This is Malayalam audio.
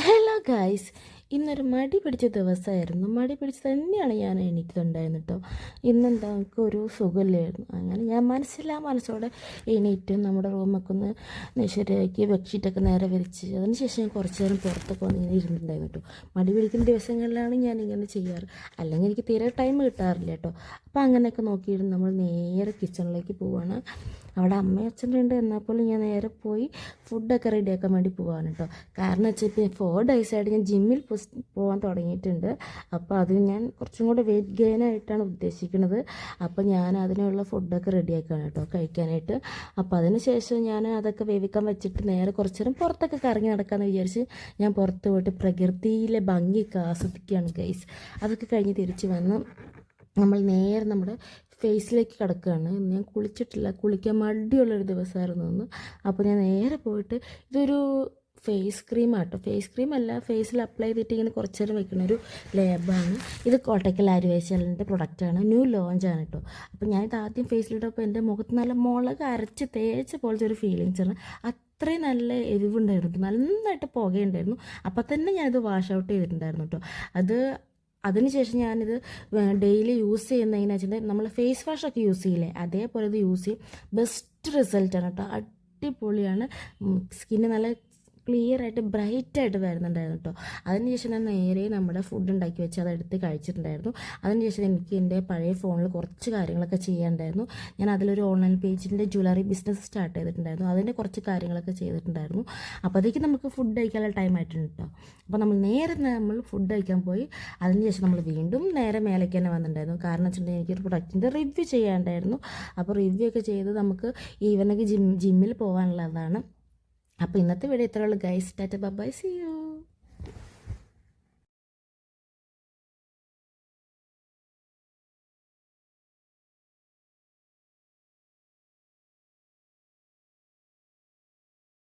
ഹലോ ഗായ്സ്, ഇന്നൊരു മടി പിടിച്ച ദിവസമായിരുന്നു. മടി പിടിച്ച് തന്നെയാണ് ഞാൻ എണീറ്റിട്ടുണ്ടായിരുന്നു കേട്ടോ. ഇന്നെന്താ എനിക്കൊരു സുഖമില്ലായിരുന്നു. അങ്ങനെ ഞാൻ മനസ്സോടെ എണീറ്റും നമ്മുടെ റൂമൊക്കെ ഒന്ന് ശരിയാക്കി ബെഡ്ഷീറ്റൊക്കെ നേരെ വിരിച്ച് അതിനുശേഷം ഞാൻ കുറച്ച് നേരം പുറത്തൊക്കെ വന്ന് ഇങ്ങനെ ഇരുന്നിട്ടുണ്ടായിരുന്നു കേട്ടോ. മടി പിടിക്കുന്ന ദിവസങ്ങളിലാണ് ഞാനിങ്ങനെ ചെയ്യാറ്, അല്ലെങ്കിൽ എനിക്ക് തീരെ ടൈം കിട്ടാറില്ല കേട്ടോ. അപ്പോൾ അങ്ങനെയൊക്കെ നോക്കിയിരുന്നു നമ്മൾ നേരെ കിച്ചണിലേക്ക് പോവുകയാണ്. അവിടെ അമ്മയും അച്ഛൻ്റെ ഉണ്ട്, എന്നാൽ പോലും ഞാൻ നേരെ പോയി ഫുഡൊക്കെ റെഡിയാക്കാൻ വേണ്ടി പോവാണ് കേട്ടോ. കാരണം വെച്ചാൽ ഇപ്പോൾ 4 ഡേയ്സായിട്ട് ഞാൻ ജിമ്മിൽ പോകാൻ തുടങ്ങിയിട്ടുണ്ട്. അപ്പോൾ അത് ഞാൻ കുറച്ചും കൂടെ വെയിറ്റ് ഗെയിൻ ആയിട്ടാണ് ഉദ്ദേശിക്കുന്നത്. അപ്പോൾ ഞാൻ അതിനുള്ള ഫുഡൊക്കെ റെഡിയാക്കുകയാണ് കേട്ടോ കഴിക്കാനായിട്ട്. അപ്പോൾ അതിന് ശേഷം ഞാൻ അതൊക്കെ വേവിക്കാൻ വെച്ചിട്ട് നേരെ കുറച്ച് നേരം പുറത്തൊക്കെ കറങ്ങി നടക്കാമെന്ന് വിചാരിച്ച് ഞാൻ പുറത്ത് പോയിട്ട് പ്രകൃതിയിലെ ഭംഗിയൊക്കെ ആസ്വദിക്കുകയാണ് ഗൈസ്. അതൊക്കെ കഴിഞ്ഞ് തിരിച്ച് വന്ന് നമ്മൾ നേരെ നമ്മുടെ ഫേസിലേക്ക് കിടക്കുകയാണ്. ഞാൻ കുളിച്ചിട്ടില്ല, കുളിക്കാൻ മടിയുള്ളൊരു ദിവസമായിരുന്നു അന്ന്. അപ്പോൾ ഞാൻ നേരെ പോയിട്ട് ഇതൊരു ഫേസ് ക്രീമാട്ടോ, ഫേസ് ക്രീം അല്ല, ഫേസിൽ അപ്ലൈ ചെയ്തിട്ട് ഇങ്ങനെ കുറച്ച് നേരം വെക്കുന്ന ഒരു ലേബാണ് ഇത്. കോട്ടയ്ക്കൽ ആര്യവൈദ്യശാലൻ്റെ പ്രൊഡക്റ്റാണ്, ന്യൂ ലോഞ്ചാണ് കേട്ടോ. അപ്പോൾ ഞാനിത് ആദ്യം ഫേസിലിട്ടപ്പോൾ എൻ്റെ മുഖത്ത് നല്ല മുളക് അരച്ച് തേച്ച പോലത്തെ ഒരു ഫീലിങ്സ് ആണ്. അത്രയും നല്ല എരിവുണ്ടായിരുന്നു, നന്നായിട്ട് പുകയുണ്ടായിരുന്നു. അപ്പോൾ തന്നെ ഞാനിത് വാഷ് ഔട്ട് ചെയ്തിട്ടുണ്ടായിരുന്നു കേട്ടോ. അതിനുശേഷം ഞാനിത് ഡെയിലി യൂസ് ചെയ്യുന്നതിന് വെച്ചിട്ടുണ്ടെങ്കിൽ നമ്മൾ ഫേസ് വാഷൊക്കെ യൂസ് ചെയ്യില്ലേ, അതേപോലെ ഇത് യൂസ് ചെയ്യും. ബെസ്റ്റ് റിസൾട്ടാണ് കേട്ടോ, അടിപൊളിയാണ്. സ്കിന്ന് നല്ല ക്ലിയർ ആയിട്ട് ബ്രൈറ്റായിട്ട് വരുന്നുണ്ടായിരുന്നു കേട്ടോ. അതിനുശേഷം ഞാൻ നേരെ നമ്മുടെ ഫുഡ് ഉണ്ടാക്കി വെച്ച് അതെടുത്ത് കഴിച്ചിട്ടുണ്ടായിരുന്നു. അതിനുശേഷം എനിക്ക് എൻ്റെ പഴയ ഫോണിൽ കുറച്ച് കാര്യങ്ങളൊക്കെ ചെയ്യാനുണ്ടായിരുന്നു. ഞാൻ അതിലൊരു ഓൺലൈൻ പേജിൻ്റെ ജ്വല്ലറി ബിസിനസ് സ്റ്റാർട്ട് ചെയ്തിട്ടുണ്ടായിരുന്നു, അതിൻ്റെ കുറച്ച് കാര്യങ്ങളൊക്കെ ചെയ്തിട്ടുണ്ടായിരുന്നു. അപ്പോൾ അതൊക്കെ നമുക്ക് ഫുഡ് കഴിക്കാനുള്ള ടൈം ആയിട്ടുണ്ട് കേട്ടോ. അപ്പോൾ നമ്മൾ ഫുഡ് കഴിക്കാൻ പോയി. അതിനുശേഷം നമ്മൾ വീണ്ടും നേരെ മേലേക്ക് തന്നെ വന്നിട്ടുണ്ടായിരുന്നു. കാരണം വെച്ചിട്ടുണ്ടെങ്കിൽ എനിക്കൊരു പ്രൊഡക്റ്റിൻ്റെ റിവ്യൂ ചെയ്യാനുണ്ടായിരുന്നു. അപ്പോൾ റിവ്യൂ ഒക്കെ ചെയ്ത് നമുക്ക് ഈവനിങ് ജിമ്മിൽ പോകാനുള്ളതാണ്. അപ്പോൾ ഇന്നത്തെ വീഡിയോ ഇത്രയുള്ളൂ guys. Tata bye, see U.